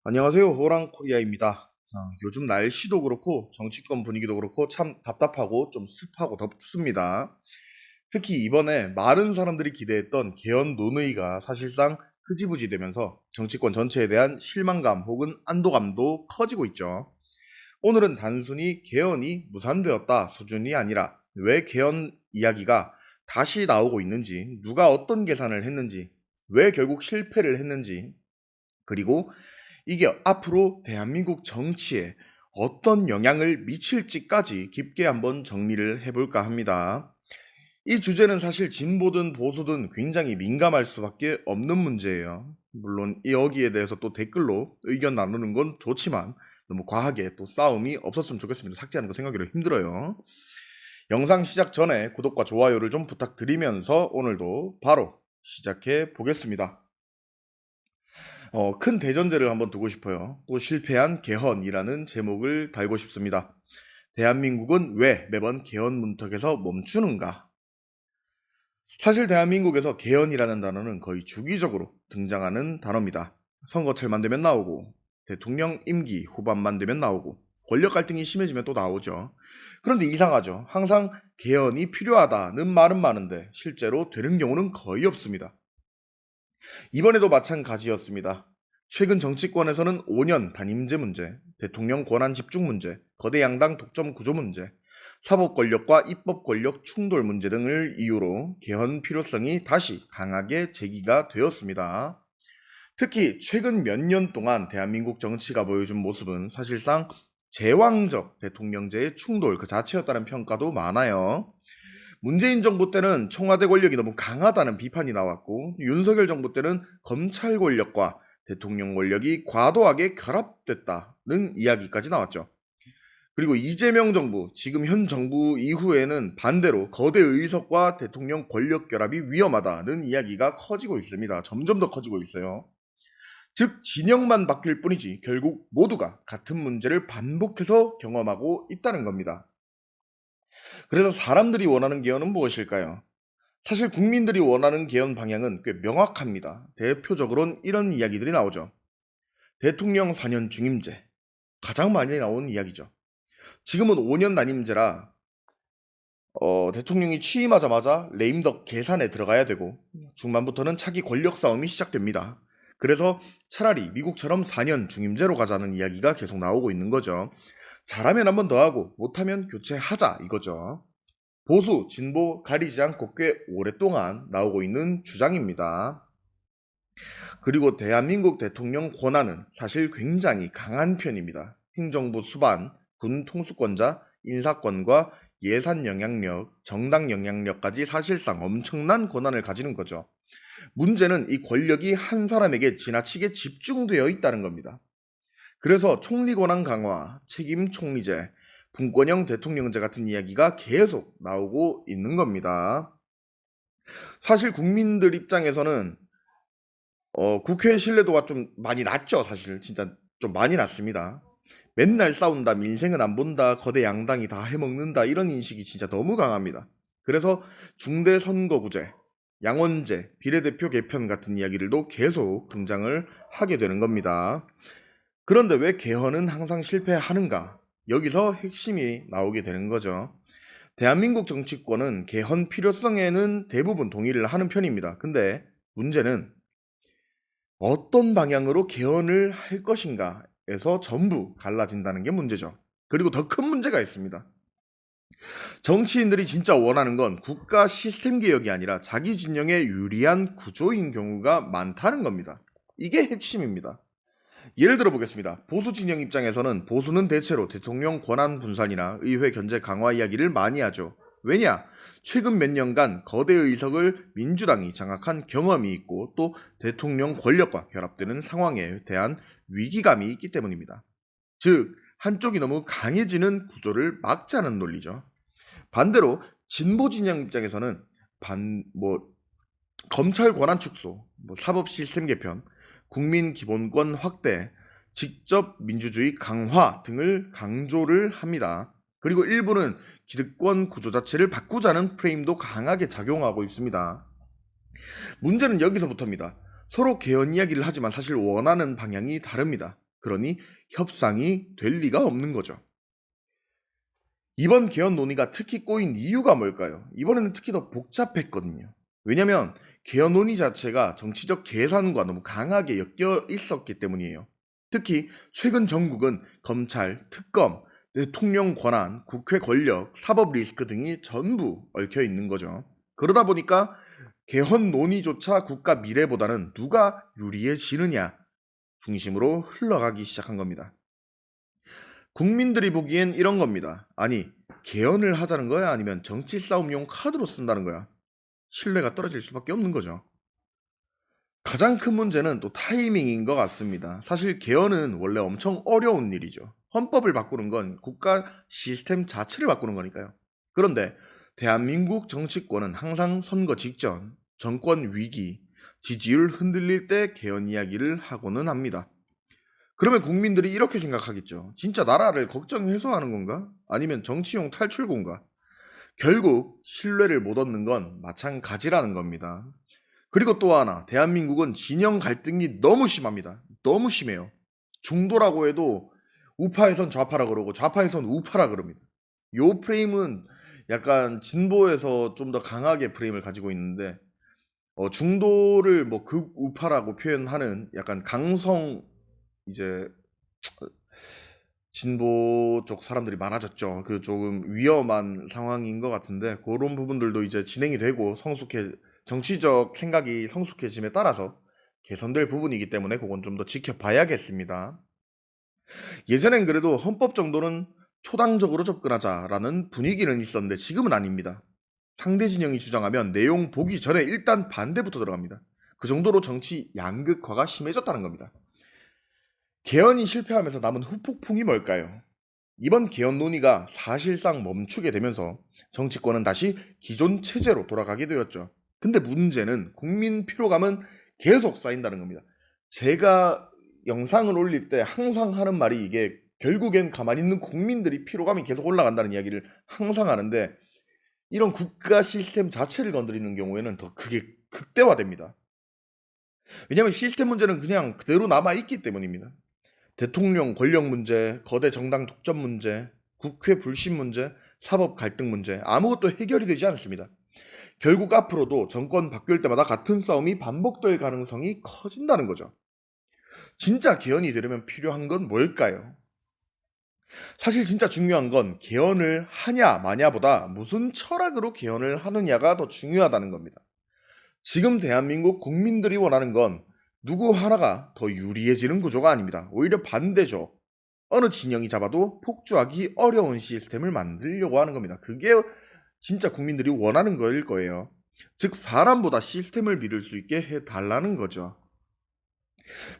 안녕하세요. 호랑코리아입니다. 요즘 날씨도 그렇고 정치권 분위기도 그렇고 참 답답하고 좀 습하고 덥습니다. 특히 이번에 많은 사람들이 기대했던 개헌 논의가 사실상 흐지부지 되면서 정치권 전체에 대한 실망감 혹은 안도감도 커지고 있죠. 오늘은 단순히 개헌이 무산되었다 수준이 아니라 왜 개헌 이야기가 다시 나오고 있는지, 누가 어떤 계산을 했는지, 왜 결국 실패를 했는지, 그리고 이게 앞으로 대한민국 정치에 어떤 영향을 미칠지까지 깊게 한번 정리를 해볼까 합니다. 이 주제는 사실 진보든 보수든 굉장히 민감할 수밖에 없는 문제예요. 물론 여기에 대해서 또 댓글로 의견 나누는 건 좋지만 너무 과하게 또 싸움이 없었으면 좋겠습니다. 삭제하는 거 생각하기로 힘들어요. 영상 시작 전에 구독과 좋아요를 좀 부탁드리면서 오늘도 바로 시작해 보겠습니다. 큰 대전제를 한번 두고 싶어요. 또 실패한 개헌이라는 제목을 달고 싶습니다. 대한민국은 왜 매번 개헌 문턱에서 멈추는가? 사실 대한민국에서 개헌이라는 단어는 거의 주기적으로 등장하는 단어입니다. 선거철만 되면 나오고, 대통령 임기 후반만 되면 나오고, 권력 갈등이 심해지면 또 나오죠. 그런데 이상하죠. 항상 개헌이 필요하다는 말은 많은데 실제로 되는 경우는 거의 없습니다. 이번에도 마찬가지였습니다. 최근 정치권에서는 5년 단임제 문제, 대통령 권한 집중 문제, 거대 양당 독점 구조 문제, 사법 권력과 입법 권력 충돌 문제 등을 이유로 개헌 필요성이 다시 강하게 제기가 되었습니다. 특히 최근 몇 년 동안 대한민국 정치가 보여준 모습은 사실상 제왕적 대통령제의 충돌 그 자체였다는 평가도 많아요. 문재인 정부 때는 청와대 권력이 너무 강하다는 비판이 나왔고, 윤석열 정부 때는 검찰 권력과 대통령 권력이 과도하게 결합됐다는 이야기까지 나왔죠. 그리고 이재명 정부, 지금 현 정부 이후에는 반대로 거대 의석과 대통령 권력 결합이 위험하다는 이야기가 커지고 있습니다. 점점 더 커지고 있어요. 즉, 진영만 바뀔 뿐이지 결국 모두가 같은 문제를 반복해서 경험하고 있다는 겁니다. 그래서 사람들이 원하는 개헌은 무엇일까요? 사실 국민들이 원하는 개헌 방향은 꽤 명확합니다. 대표적으로는 이런 이야기들이 나오죠. 대통령 4년 중임제. 가장 많이 나오는 이야기죠. 지금은 5년 단임제라 대통령이 취임하자마자 레임덕 계산에 들어가야 되고 중반부터는 차기 권력 싸움이 시작됩니다. 그래서 차라리 미국처럼 4년 중임제로 가자는 이야기가 계속 나오고 있는 거죠. 잘하면 한 번 더 하고 못하면 교체하자 이거죠. 보수, 진보 가리지 않고 꽤 오랫동안 나오고 있는 주장입니다. 그리고 대한민국 대통령 권한은 사실 굉장히 강한 편입니다. 행정부 수반, 군 통수권자, 인사권과 예산 영향력, 정당 영향력까지 사실상 엄청난 권한을 가지는 거죠. 문제는 이 권력이 한 사람에게 지나치게 집중되어 있다는 겁니다. 그래서 총리 권한 강화, 책임 총리제, 분권형 대통령제 같은 이야기가 계속 나오고 있는 겁니다. 사실 국민들 입장에서는 국회 신뢰도가 좀 많이 낮죠, 사실. 진짜 좀 많이 낮습니다. 맨날 싸운다, 민생은 안 본다, 거대 양당이 다 해먹는다, 이런 인식이 진짜 너무 강합니다. 그래서 중대선거구제, 양원제, 비례대표 개편 같은 이야기들도 계속 등장을 하게 되는 겁니다. 그런데 왜 개헌은 항상 실패하는가? 여기서 핵심이 나오게 되는 거죠. 대한민국 정치권은 개헌 필요성에는 대부분 동의를 하는 편입니다. 근데 문제는 어떤 방향으로 개헌을 할 것인가에서 전부 갈라진다는 게 문제죠. 그리고 더 큰 문제가 있습니다. 정치인들이 진짜 원하는 건 국가 시스템 개혁이 아니라 자기 진영에 유리한 구조인 경우가 많다는 겁니다. 이게 핵심입니다. 예를 들어 보겠습니다. 보수 진영 입장에서는 보수는 대체로 대통령 권한 분산이나 의회 견제 강화 이야기를 많이 하죠. 왜냐? 최근 몇 년간 거대 의석을 민주당이 장악한 경험이 있고 또 대통령 권력과 결합되는 상황에 대한 위기감이 있기 때문입니다. 즉, 한쪽이 너무 강해지는 구조를 막자는 논리죠. 반대로 진보 진영 입장에서는 검찰 권한 축소, 사법 시스템 개편, 국민 기본권 확대, 직접 민주주의 강화 등을 강조를 합니다. 그리고 일부는 기득권 구조 자체를 바꾸자는 프레임도 강하게 작용하고 있습니다. 문제는 여기서부터입니다. 서로 개헌 이야기를 하지만 사실 원하는 방향이 다릅니다. 그러니 협상이 될 리가 없는 거죠. 이번 개헌 논의가 특히 꼬인 이유가 뭘까요? 이번에는 특히 더 복잡했거든요. 왜냐하면 개헌 논의 자체가 정치적 계산과 너무 강하게 엮여 있었기 때문이에요. 특히 최근 정국은 검찰, 특검, 대통령 권한, 국회 권력, 사법 리스크 등이 전부 얽혀 있는 거죠. 그러다 보니까 개헌 논의조차 국가 미래보다는 누가 유리해지느냐 중심으로 흘러가기 시작한 겁니다. 국민들이 보기엔 이런 겁니다. 아니, 개헌을 하자는 거야? 아니면 정치 싸움용 카드로 쓴다는 거야? 신뢰가 떨어질 수밖에 없는 거죠. 가장 큰 문제는 또 타이밍인 것 같습니다. 사실 개헌은 원래 엄청 어려운 일이죠. 헌법을 바꾸는 건 국가 시스템 자체를 바꾸는 거니까요. 그런데 대한민국 정치권은 항상 선거 직전, 정권 위기, 지지율 흔들릴 때 개헌 이야기를 하고는 합니다. 그러면 국민들이 이렇게 생각하겠죠. 진짜 나라를 걱정해서 하는 건가? 아니면 정치용 탈출구인가? 결국 신뢰를 못 얻는 건 마찬가지라는 겁니다. 그리고 또 하나, 대한민국은 진영 갈등이 너무 심합니다. 너무 심해요. 중도라고 해도 우파에선 좌파라 그러고 좌파에선 우파라 그럽니다. 요 프레임은 약간 진보에서 좀 더 강하게 프레임을 가지고 있는데 중도를 뭐 극우파라고 표현하는 약간 강성 이제 진보 쪽 사람들이 많아졌죠. 그 조금 위험한 상황인 것 같은데 그런 부분들도 이제 진행이 되고 정치적 생각이 성숙해짐에 따라서 개선될 부분이기 때문에 그건 좀 더 지켜봐야겠습니다. 예전엔 그래도 헌법 정도는 초당적으로 접근하자라는 분위기는 있었는데 지금은 아닙니다. 상대 진영이 주장하면 내용 보기 전에 일단 반대부터 들어갑니다. 그 정도로 정치 양극화가 심해졌다는 겁니다. 개헌이 실패하면서 남은 후폭풍이 뭘까요? 이번 개헌 논의가 사실상 멈추게 되면서 정치권은 다시 기존 체제로 돌아가게 되었죠. 근데 문제는 국민 피로감은 계속 쌓인다는 겁니다. 제가 영상을 올릴 때 항상 하는 말이 이게 결국엔 가만히 있는 국민들이 피로감이 계속 올라간다는 이야기를 항상 하는데 이런 국가 시스템 자체를 건드리는 경우에는 더 그게 극대화됩니다. 왜냐하면 시스템 문제는 그냥 그대로 남아있기 때문입니다. 대통령 권력 문제, 거대 정당 독점 문제, 국회 불신 문제, 사법 갈등 문제 아무것도 해결이 되지 않습니다. 결국 앞으로도 정권 바뀔 때마다 같은 싸움이 반복될 가능성이 커진다는 거죠. 진짜 개헌이 되려면 필요한 건 뭘까요? 사실 진짜 중요한 건 개헌을 하냐 마냐보다 무슨 철학으로 개헌을 하느냐가 더 중요하다는 겁니다. 지금 대한민국 국민들이 원하는 건 누구 하나가 더 유리해지는 구조가 아닙니다. 오히려 반대죠. 어느 진영이 잡아도 폭주하기 어려운 시스템을 만들려고 하는 겁니다. 그게 진짜 국민들이 원하는 거일 거예요. 즉 사람보다 시스템을 믿을 수 있게 해달라는 거죠.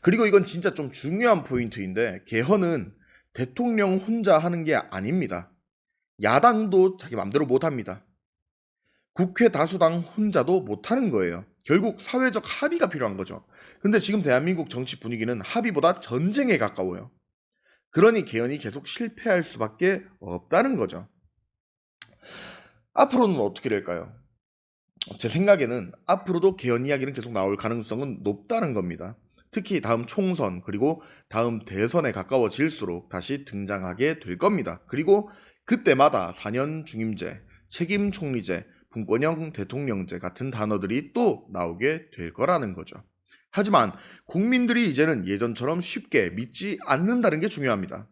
그리고 이건 진짜 좀 중요한 포인트인데 개헌은 대통령 혼자 하는 게 아닙니다. 야당도 자기 맘대로 못합니다. 국회 다수당 혼자도 못하는 거예요. 결국 사회적 합의가 필요한 거죠. 근데 지금 대한민국 정치 분위기는 합의보다 전쟁에 가까워요. 그러니 개헌이 계속 실패할 수밖에 없다는 거죠. 앞으로는 어떻게 될까요? 제 생각에는 앞으로도 개헌 이야기는 계속 나올 가능성은 높다는 겁니다. 특히 다음 총선 그리고 다음 대선에 가까워질수록 다시 등장하게 될 겁니다. 그리고 그때마다 4년 중임제, 책임 총리제, 분권형 대통령제 같은 단어들이 또 나오게 될 거라는 거죠. 하지만 국민들이 이제는 예전처럼 쉽게 믿지 않는다는 게 중요합니다.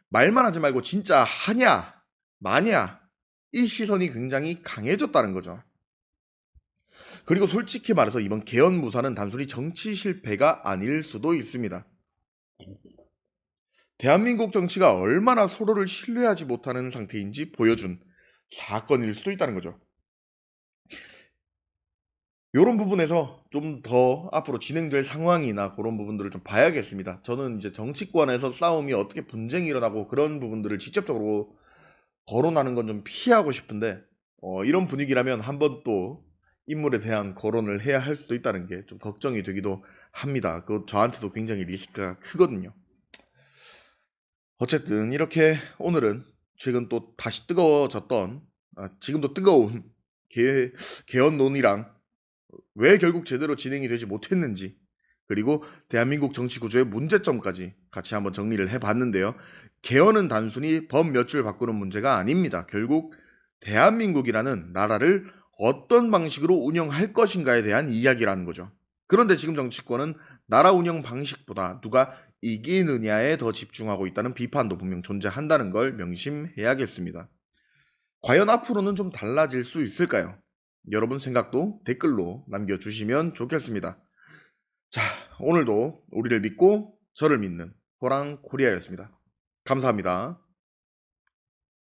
말만 하지 말고 진짜 하냐, 마냐, 이 시선이 굉장히 강해졌다는 거죠. 그리고 솔직히 말해서 이번 개헌 무사는 단순히 정치 실패가 아닐 수도 있습니다. 대한민국 정치가 얼마나 서로를 신뢰하지 못하는 상태인지 보여준 사건일 수도 있다는 거죠. 이런 부분에서 좀 더 앞으로 진행될 상황이나 그런 부분들을 좀 봐야겠습니다. 저는 이제 정치권에서 싸움이 어떻게 분쟁이 일어나고 그런 부분들을 직접적으로 거론하는 건 좀 피하고 싶은데 이런 분위기라면 한번 또 인물에 대한 거론을 해야 할 수도 있다는 게 좀 걱정이 되기도 합니다. 그 저한테도 굉장히 리스크가 크거든요. 어쨌든 이렇게 오늘은 최근 또 다시 뜨거워졌던 지금도 뜨거운 개헌 논의랑 왜 결국 제대로 진행이 되지 못했는지 그리고 대한민국 정치 구조의 문제점까지 같이 한번 정리를 해봤는데요. 개헌은 단순히 법 몇 줄 바꾸는 문제가 아닙니다. 결국 대한민국이라는 나라를 어떤 방식으로 운영할 것인가에 대한 이야기라는 거죠. 그런데 지금 정치권은 나라 운영 방식보다 누가 이기느냐에 더 집중하고 있다는 비판도 분명 존재한다는 걸 명심해야겠습니다. 과연 앞으로는 좀 달라질 수 있을까요? 여러분 생각도 댓글로 남겨주시면 좋겠습니다. 자, 오늘도 우리를 믿고 저를 믿는 호랑 코리아였습니다. 감사합니다.